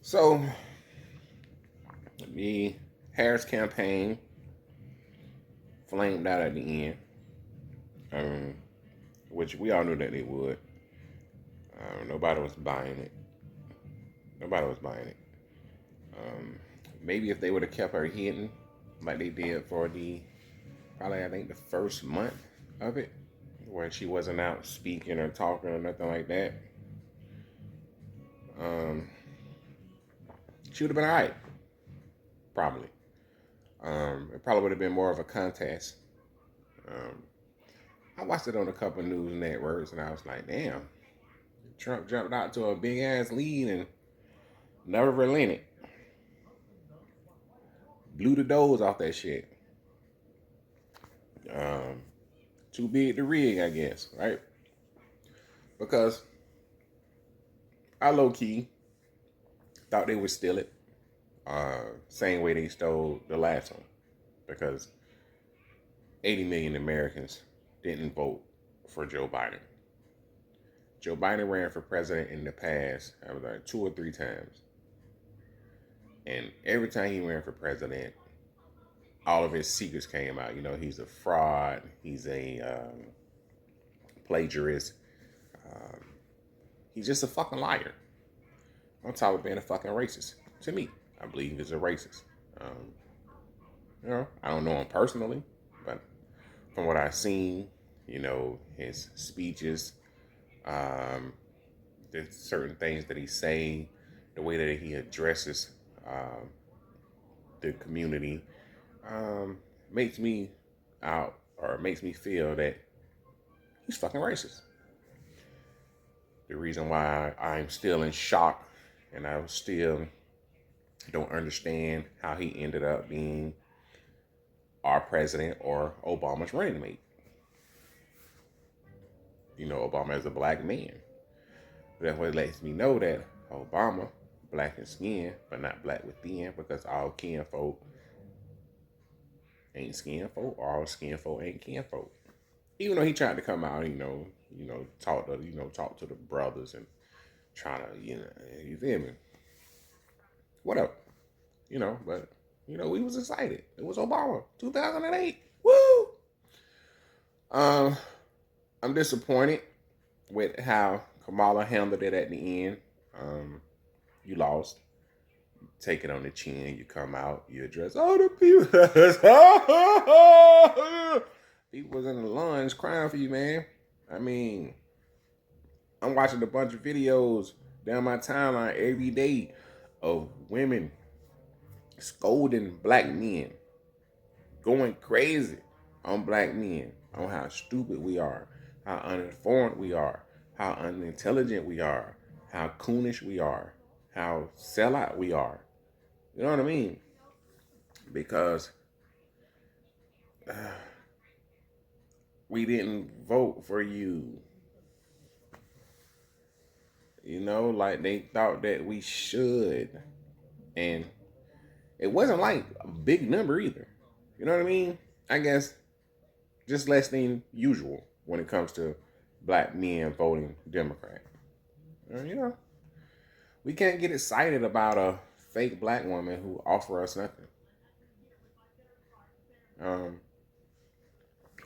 So the Harris campaign flamed out at the end, um, which we all knew that they would. Nobody was buying it. Nobody was buying it. Um, Maybe if they would have kept her hidden, like they did for the probably I think the first month of it, where she wasn't out speaking or talking or nothing like that, um, she would have been all right. Probably. It probably would have been more of a contest. Um, I watched it on a couple of news networks, and I was like, damn, Trump jumped out to a big ass lead and never relented. Blew the doors off that shit. Um, Too big to rig, I guess, right? Because I low key thought they would steal it, same way they stole the last one, because 80 million Americans didn't vote for Joe Biden. Joe Biden ran for president in the past, I was like 2 or 3 times. And every time he ran for president, all of his secrets came out. You know, he's a fraud. He's a plagiarist. Um, he's just a fucking liar. On top of being a fucking racist. To me, I believe he's a racist. I don't know him personally, but from what I've seen, his speeches, there's certain things that he say, the way that he addresses the community, makes me out or makes me feel that he's fucking racist. The reason why I'm still in shock and I still don't understand how he ended up being our president or Obama's running mate. Obama is a black man. That's what lets me know that Obama, black in skin, but not black within, because all kinfolk ain't skinfolk, all skinfolk ain't kinfolk. Even though he tried to come out, talk to the brothers and trying to, you feel me? Whatever, but we was excited. It was Obama, 2008. Woo! I'm disappointed with how Kamala handled it at the end. You lost. Take it on the chin. You come out. You address all the people. People was in the lungs crying for you, man. I mean, I'm watching a bunch of videos down my timeline every day of women scolding black men, going crazy on black men, on how stupid we are, how uninformed we are, how unintelligent we are, how coonish we are, how sellout we are. You know what I mean? Because we didn't vote for you. Like they thought that we should. And it wasn't like a big number either. You know what I mean? I guess just less than usual when it comes to black men voting Democrat. We can't get excited about a fake black woman who offer us nothing.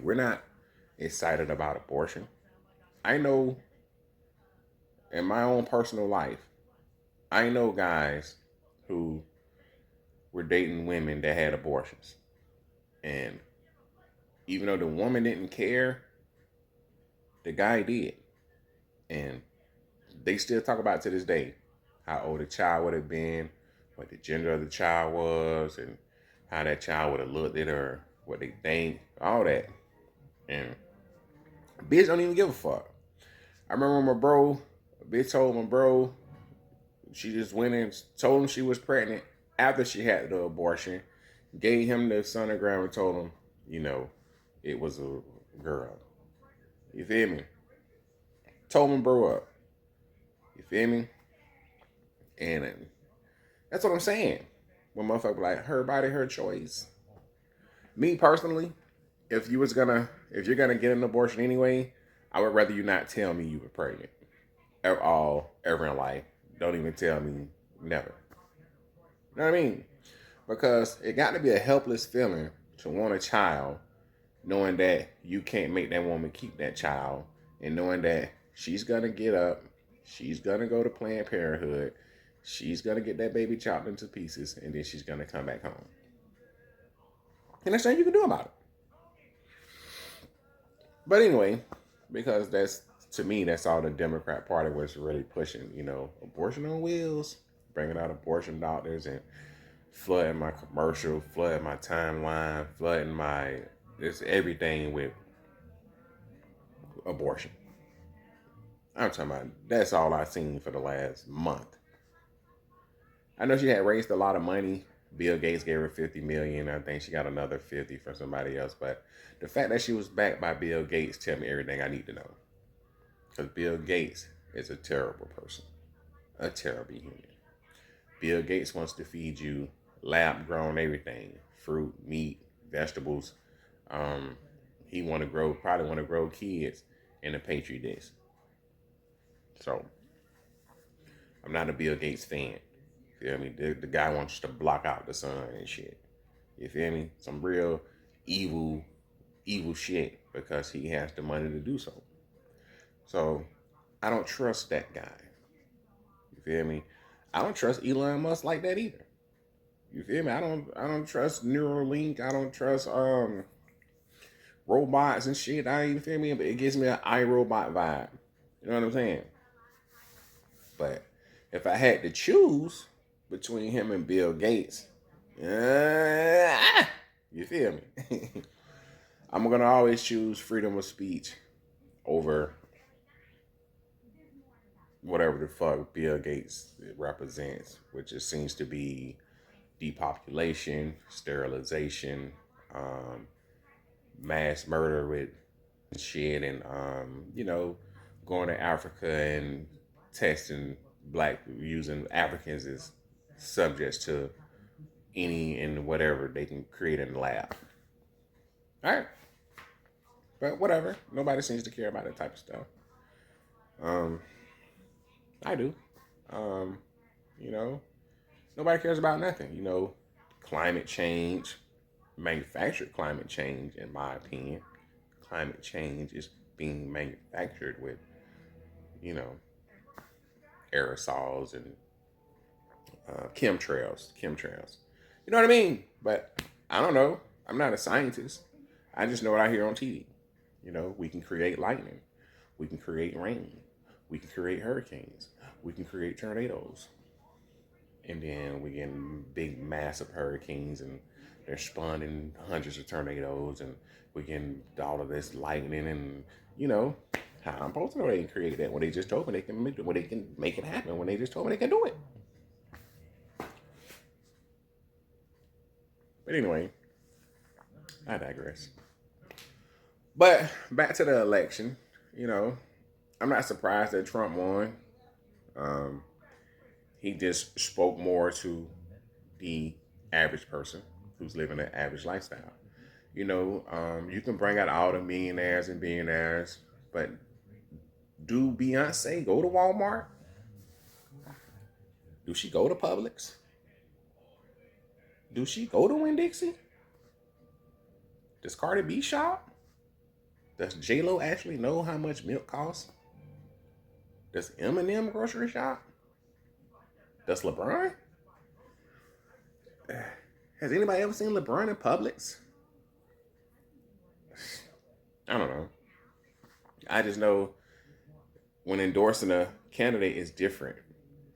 We're not excited about abortion. I know in my own personal life, I know guys who were dating women that had abortions. And even though the woman didn't care, the guy did. And they still talk about to this day how old the child would have been, what the gender of the child was, and how that child would have looked at her, what they think, all that. And bitch don't even give a fuck. I remember my bro, a bitch told my bro, she just went and told him she was pregnant after she had the abortion, gave him the sonogram and told him, it was a girl. You feel me? Told him bro up. You feel me? And that's what I'm saying. When motherfucker like, her body, her choice. Me personally, if you're gonna get an abortion anyway, I would rather you not tell me you were pregnant. Ever in life. Don't even tell me, never. You know what I mean? Because it got to be a helpless feeling to want a child, knowing that you can't make that woman keep that child, and knowing that she's gonna get up, she's gonna go to Planned Parenthood, she's gonna get that baby chopped into pieces, and then she's gonna come back home. And there's nothing you can do about it. But anyway, because that's, to me, that's all the Democrat Party was really pushing. Abortion on wheels, bringing out abortion doctors and flooding my commercial, flooding my timeline, flooding my it's everything with abortion. I'm talking about that's all I've seen for the last month. I know she had raised a lot of money. Bill Gates gave her 50 million. I think she got another 50 from somebody else. But the fact that she was backed by Bill Gates tell me everything I need to know. Because Bill Gates is a terrible person, a terrible human. Bill Gates wants to feed you lab grown everything, fruit, meat, vegetables. Um, he probably want to grow kids in a petri dish. So I'm not a Bill Gates fan. You feel me? The guy wants to block out the sun and shit. You feel me? Some real evil, evil shit because he has the money to do so. So I don't trust that guy. You feel me? I don't trust Elon Musk like that either. You feel me? I don't trust Neuralink. I don't trust robots and shit. You feel me? But it gives me an iRobot vibe. You know what I'm saying? But if I had to choose between him and Bill Gates, you feel me? I'm gonna always choose freedom of speech over whatever the fuck Bill Gates represents, which just seems to be depopulation, sterilization, mass murder with shit, and going to Africa and testing using Africans as subjects to any and whatever they can create in the lab. All right, but whatever. Nobody seems to care about that type of stuff. Um, I do. Um, you know, Nobody cares about nothing. Climate change, manufactured climate change, in my opinion. Climate change is being manufactured with, you know, aerosols and chemtrails. You know what I mean? But I don't know. I'm not a scientist. I just know what I hear on TV. We can create lightning. We can create rain. We can create hurricanes. We can create tornadoes. And then we get big, massive hurricanes, and they're spawning hundreds of tornadoes, and we get all of this lightning, and how I'm supposed to know they can create that when they just told me they can make it, when they can make it happen, when they just told me they can do it. But anyway, I digress. But back to the election, I'm not surprised that Trump won. Um, he just spoke more to the average person who's living an average lifestyle. You can bring out all the millionaires and billionaires, but do Beyonce go to Walmart? Do she go to Publix? Do she go to Winn-Dixie? Does Cardi B shop? Does J-Lo actually know how much milk costs? Does Eminem grocery shop? Does LeBron? Has anybody ever seen LeBron in Publix? I don't know. I just know when endorsing a candidate is different.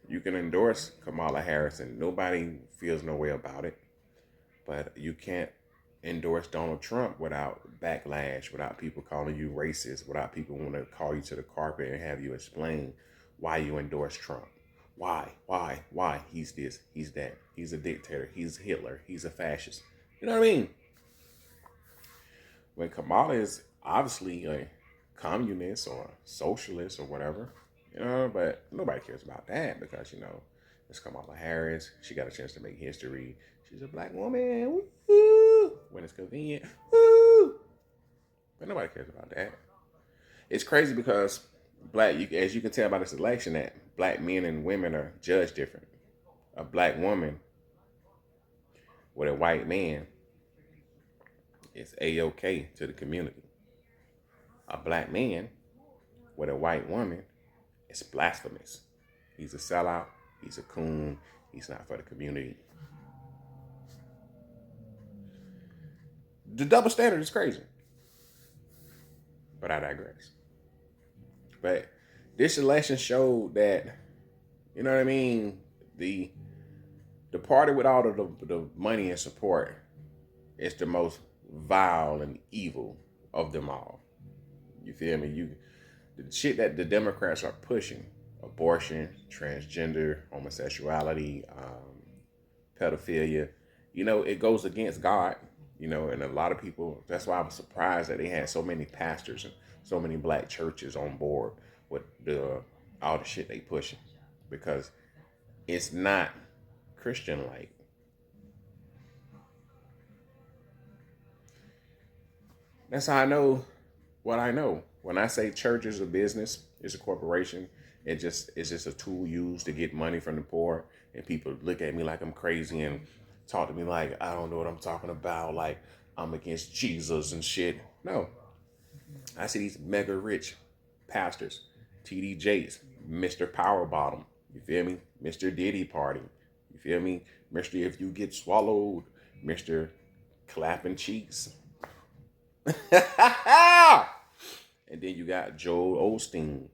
You can endorse Kamala Harris and nobody feels no way about it. But you can't endorse Donald Trump without backlash, without people calling you racist, without people want to call you to the carpet and have you explain why you endorse Trump. Why? He's this, he's that. He's a dictator. He's Hitler. He's a fascist. You know what I mean? When Kamala is obviously a communist or socialist or whatever, but nobody cares about that because, it's Kamala Harris. She got a chance to make history. She's a black woman. Woo! When it's convenient. Woo! But nobody cares about that. It's crazy because as you can tell by this election, that black men and women are judged different. A black woman with a white man, it's A-OK to the community. A black man with a white woman, it's blasphemous. He's a sellout. He's a coon. He's not for the community. The double standard is crazy. But I digress. But this election showed that, you know what I mean, the party with all of the money and support is the most vile and evil of them all. You feel me? The shit that the Democrats are pushing, abortion, transgender, homosexuality, pedophilia, it goes against God, and a lot of people, that's why I was surprised that they had so many pastors and so many black churches on board with all the shit they pushing, because it's not Christian-like. That's how I know what I know. When I say church is a business, it's a corporation, it's just a tool used to get money from the poor, and people look at me like I'm crazy and talk to me like I don't know what I'm talking about, like I'm against Jesus and shit. No. I see these mega rich pastors, TD Jakes, Mr. Power Bottom, you feel me? Mr. Diddy Party, you feel me? Mr. If You Get Swallowed, Mr. Clapping Cheeks. And then you got Joel Osteen.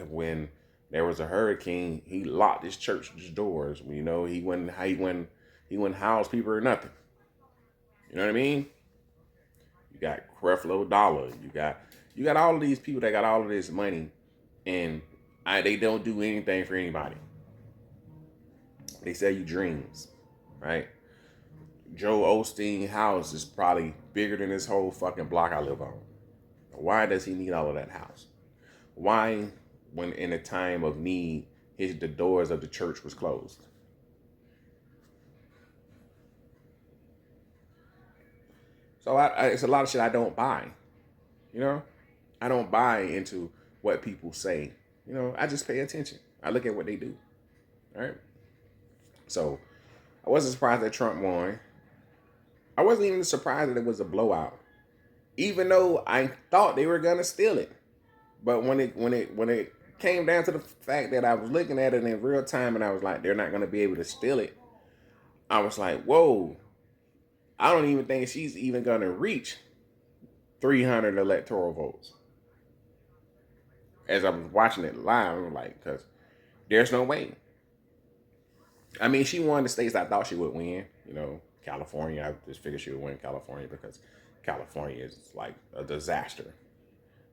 When there was a hurricane, he locked his church's doors. He wouldn't house people or nothing. You know what I mean? You got Creflo Dollar. You got all of these people that got all of this money, and they don't do anything for anybody. They sell you dreams, right? Joel Osteen house is probably bigger than this whole fucking block I live on. Why does he need all of that house? Why, when in a time of need, the doors of the church was closed? So it's a lot of shit I don't buy. I don't buy into what people say. I just pay attention. I look at what they do. All right. So I wasn't surprised that Trump won. I wasn't even surprised that it was a blowout, even though I thought they were gonna steal it. But when it came down to the fact that I was looking at it in real time and I was like, they're not gonna be able to steal it, I was like, whoa, I don't even think she's even gonna reach 300 electoral votes. As I was watching it live, I was like, because there's no way. I mean, she won the states I thought she would win. California, I just figured she would win California because California is like a disaster.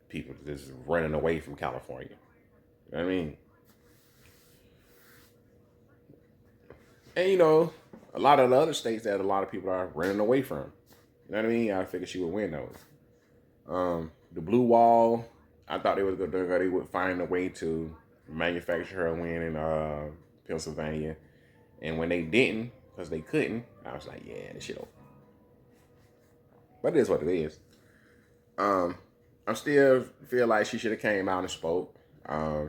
People just running away from California. You know what I mean? And a lot of the other states that a lot of people are running away from. You know what I mean? I figured she would win those. The blue wall, I thought they would find a way to manufacture her win in Pennsylvania. And when they didn't, because they couldn't, I was like, yeah, this shit over. But it is what it is. I still feel like she should have came out and spoke.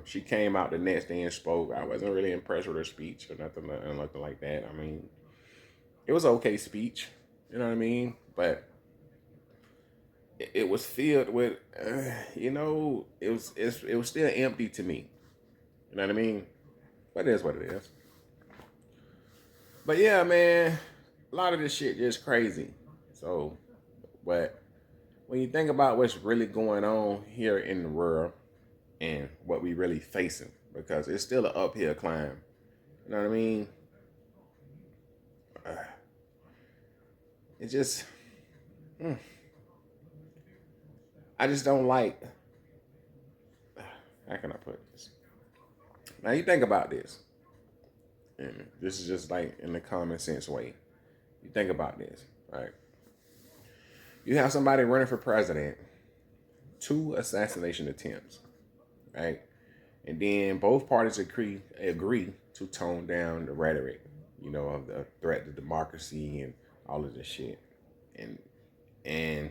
She came out the next day and spoke. I wasn't really impressed with her speech or nothing like that. I mean, it was an okay speech. You know what I mean? But it was filled with, it was still empty to me. You know what I mean? But it is what it is. But yeah, man, a lot of this shit just crazy. So, but when you think about what's really going on here in the world and what we really facing, because it's still an uphill climb. You know what I mean? It just, I just don't like, how can I put this? Now you think about this. And this is just like in the common sense way. You think about this, right? You have somebody running for president, 2 assassination attempts, right? And then both parties agree to tone down the rhetoric, of the threat to democracy and all of this shit. And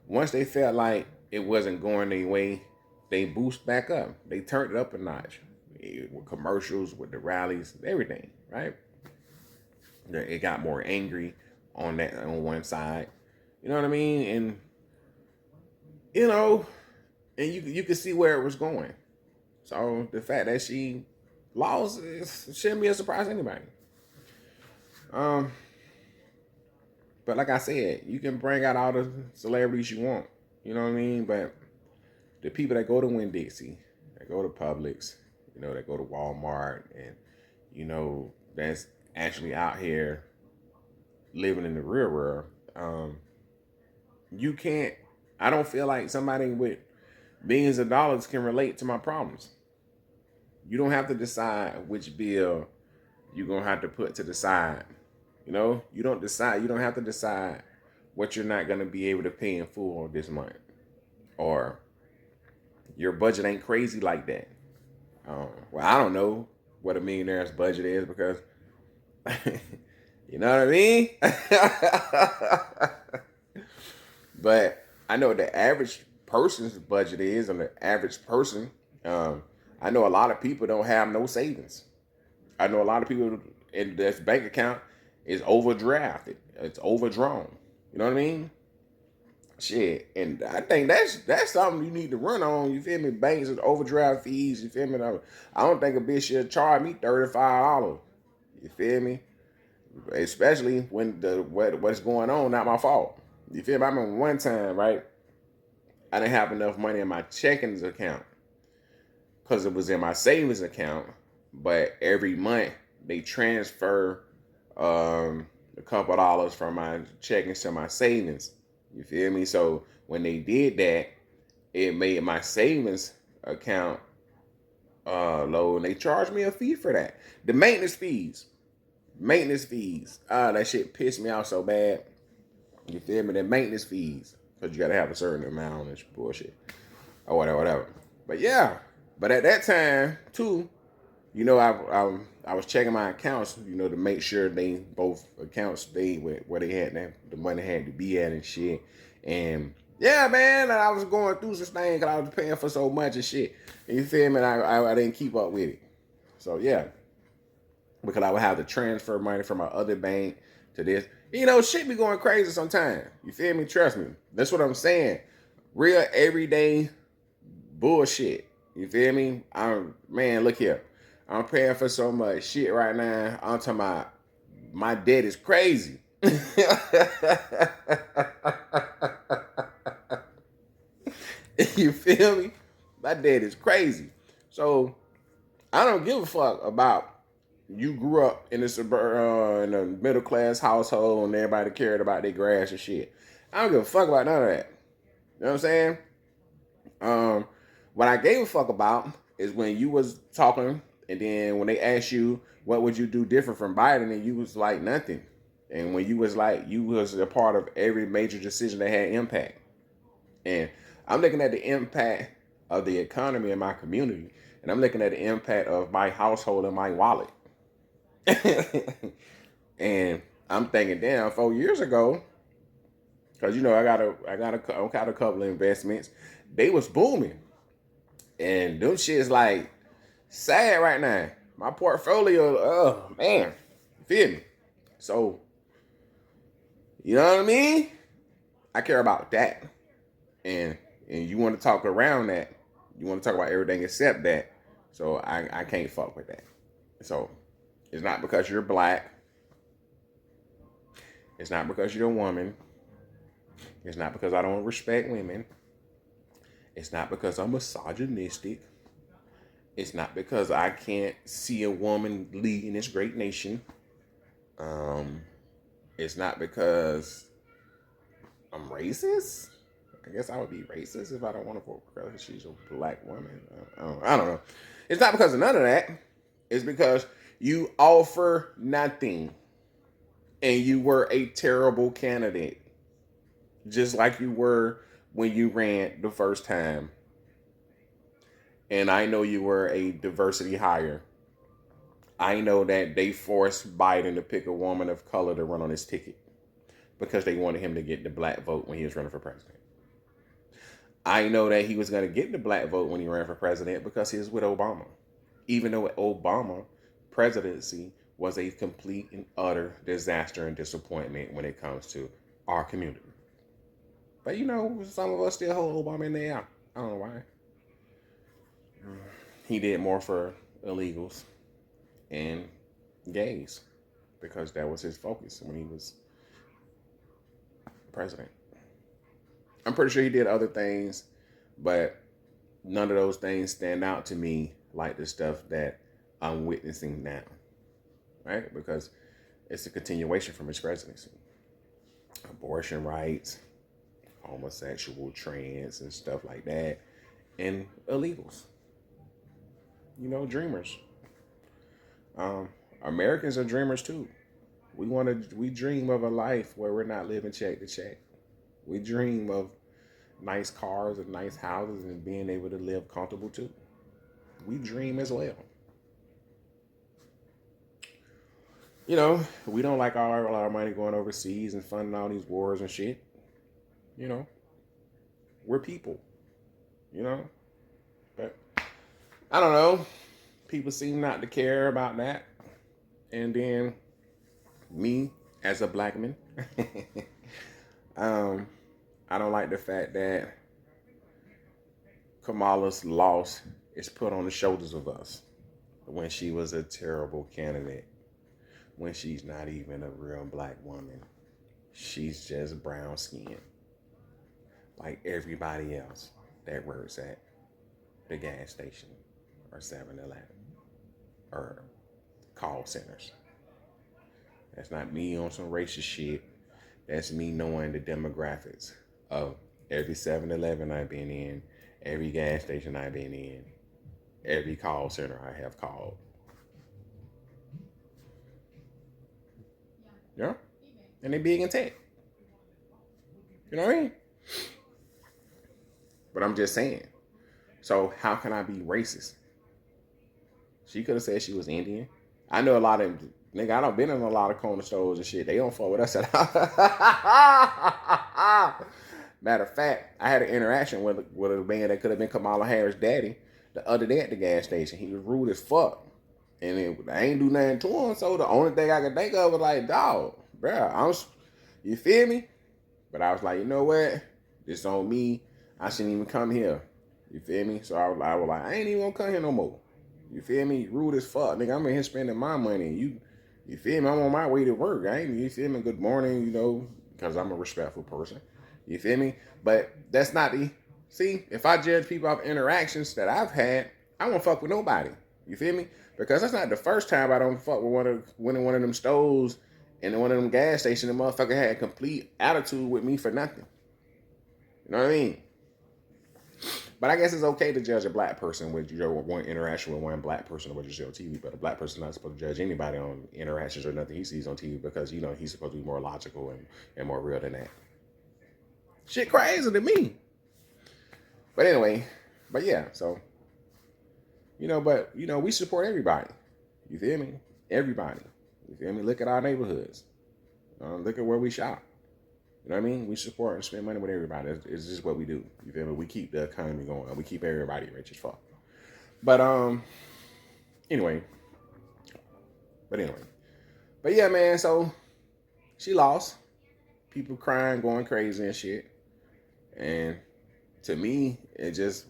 once they felt like it wasn't going their way, they boost back up. They turned it up a notch with commercials, with the rallies, everything, right? It got more angry on one side. You know what I mean? And you know, and you could see where it was going. So the fact that she lost shouldn't be a surprise to anybody. Um, but like I said, you can bring out all the celebrities you want. You know what I mean? But the people that go to Winn Dixie, that go to Publix, that go to Walmart, and that's actually out here living in the real world. You can't. I don't feel like somebody with billions of dollars can relate to my problems. You don't have to decide which bill you're gonna have to put to the side. You don't decide. You don't have to decide what you're not gonna be able to pay in full this month, or your budget ain't crazy like that. Well, I don't know what a millionaire's budget is because you know what I mean. But I know what the average person's budget is, and the average person. I know a lot of people don't have no savings. I know a lot of people in their bank account is overdrafted. It's overdrawn. You know what I mean? Shit, and I think that's something you need to run on. You feel me? Banks and overdraft fees. You feel me? I don't think a bitch should charge me $35. You feel me? Especially when what's going on not my fault. You feel me? I remember one time, right? I didn't have enough money in my checking account because it was in my savings account. But every month they transfer a couple of dollars from my checkings to my savings. You feel me? So when they did that, it made my savings account low, and they charged me a fee for that. The maintenance fees. That shit pissed me off so bad. You feel me? The maintenance fees. Because you got to have a certain amount on this bullshit. Or whatever. But yeah. But at that time, too, I was checking my accounts, to make sure they both accounts stayed where they had the money had to be at and shit. And yeah, man, I was going through some things because I was paying for so much and shit. And you feel me? And I didn't keep up with it. So yeah. Because I would have to transfer money from my other bank to this. Shit be going crazy sometimes. You feel me? Trust me. That's what I'm saying. Real everyday bullshit. You feel me? Man, look here. I'm paying for so much shit right now. I'm talking about my debt is crazy. You feel me? My debt is crazy. So I don't give a fuck about you grew up in in a middle class household and everybody cared about their grass and shit. I don't give a fuck about none of that. You know what I'm saying? What I gave a fuck about is when you was talking, and then when they asked you what would you do different from Biden, and you was like nothing. And when you was like you was a part of every major decision that had impact. And I'm looking at the impact of the economy in my community, and I'm looking at the impact of my household and my wallet. And I'm thinking, damn, 4 years ago, because I got a couple of investments, they was booming, and them shit's like sad right now. My portfolio, oh man, you feel me? So, you know what I mean? I care about that, and you want to talk around that. You want to talk about everything except that. So I can't fuck with that. So it's not because you're black. It's not because you're a woman. It's not because I don't respect women. It's not because I'm misogynistic. It's not because I can't see a woman leading this great nation. It's not because I'm racist. I guess I would be racist if I don't want to vote for her because she's a black woman. I don't know. It's not because of none of that. It's because you offer nothing. And you were a terrible candidate. Just like you were when you ran the first time. And I know you were a diversity hire. I know that they forced Biden to pick a woman of color to run on his ticket because they wanted him to get the black vote when he was running for president. I know that he was going to get the black vote when he ran for president because he was with Obama. Even though Obama presidency was a complete and utter disaster and disappointment when it comes to our community. But some of us still hold Obama in there. I don't know why. He did more for illegals and gays because that was his focus when he was president. I'm pretty sure he did other things, but none of those things stand out to me like the stuff that I'm witnessing now, right? Because it's a continuation from his presidency. Abortion rights, homosexual, trans, and stuff like that, and illegals. Dreamers. Americans are dreamers too. We dream of a life where we're not living check to check. We dream of nice cars and nice houses and being able to live comfortable too. We dream as well. We don't like all our money going overseas and funding all these wars and shit. We're people. But I don't know. People seem not to care about that. And then me as a black man, I don't like the fact that Kamala's loss is put on the shoulders of us when she was a terrible candidate, when she's not even a real black woman. She's just brown skinned like everybody else that works at the gas station or 7-Eleven or call centers. That's not me on some racist shit. That's me knowing the demographics of every 7-Eleven I've been in, every gas station I've been in, every call center I have called. Yeah? And they big in tech. You know what I mean? But I'm just saying. So how can I be racist? She could have said she was Indian. I know a lot of nigga. I done been in a lot of corner stores and shit. They don't fuck with us at all. Matter of fact, I had an interaction with a man that could have been Kamala Harris' daddy the other day at the gas station. He was rude as fuck, and I ain't do nothing to him. So the only thing I could think of was like, dog, bro, you feel me? But I was like, you know what? This on me. I shouldn't even come here. You feel me? So I was like, I ain't even gonna come here no more. You feel me? Rude as fuck. Nigga, I'm in here spending my money. You feel me? I'm on my way to work. You feel me? Good morning, because I'm a respectful person. You feel me? But that's not see, if I judge people off interactions that I've had, I won't fuck with nobody. You feel me? Because that's not the first time I don't fuck with one of them stores and one of them gas stations. The motherfucker had a complete attitude with me for nothing. You know what I mean? But I guess it's okay to judge a black person with one interaction with one black person or what you see on TV. But a black person is not supposed to judge anybody on interactions or nothing he sees on TV because he's supposed to be more logical and more real than that. Shit crazy to me. But anyway, yeah. So we support everybody. You feel me? Everybody. You feel me? Look at our neighborhoods. Look at where we shop. You know what I mean? We support and spend money with everybody. It's just what we do. You feel me? We keep the economy going. We keep everybody rich as fuck. But anyway. But yeah, man, so she lost. People crying, going crazy and shit. And to me, it is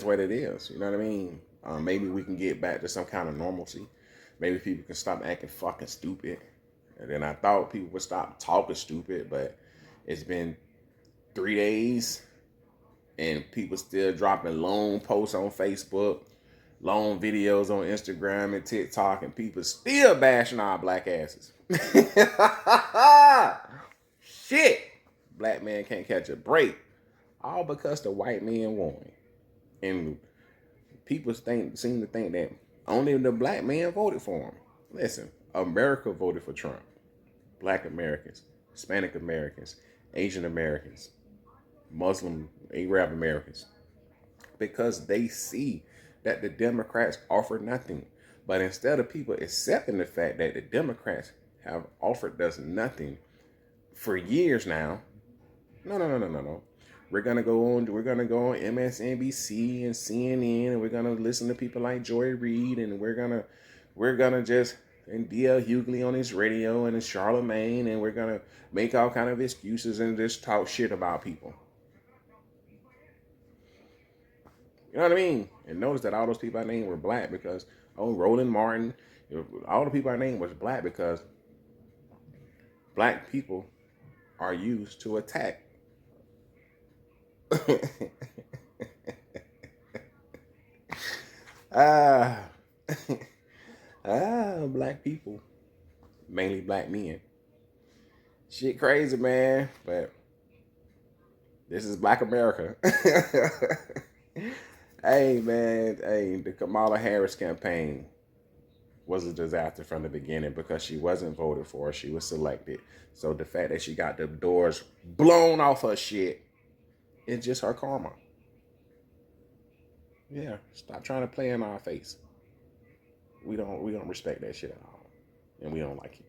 what it is. You know what I mean? Maybe we can get back to some kind of normalcy. Maybe people can stop acting fucking stupid. And then I thought people would stop talking stupid, but it's been 3 days and people still dropping long posts on Facebook, long videos on Instagram and TikTok, and people still bashing our black asses. Shit. Black man can't catch a break. All because the white man won. And people seem to think that only the black man voted for him. Listen, America voted for Trump. Black Americans, Hispanic Americans, Asian Americans, Muslim, Arab Americans, because they see that the Democrats offer nothing. But instead of people accepting the fact that the Democrats have offered us nothing for years now, no. We're gonna go on MSNBC and CNN, and we're gonna listen to people like Joy Reid, and we're gonna just and D.L. Hughley on his radio and his Charlemagne, and we're gonna make all kind of excuses and just talk shit about people. You know what I mean? And notice that all those people I named were black because, Roland Martin, all the people I named was black because black people are used to attack. ah, black people, mainly black men. Shit crazy, man, but this is Black America. Hey, man, the Kamala Harris campaign was a disaster from the beginning because she wasn't voted for. She was selected. So the fact that she got the doors blown off her shit, it's just her karma. Yeah, stop trying to play in our face. We don't respect that shit at all, and we don't like it.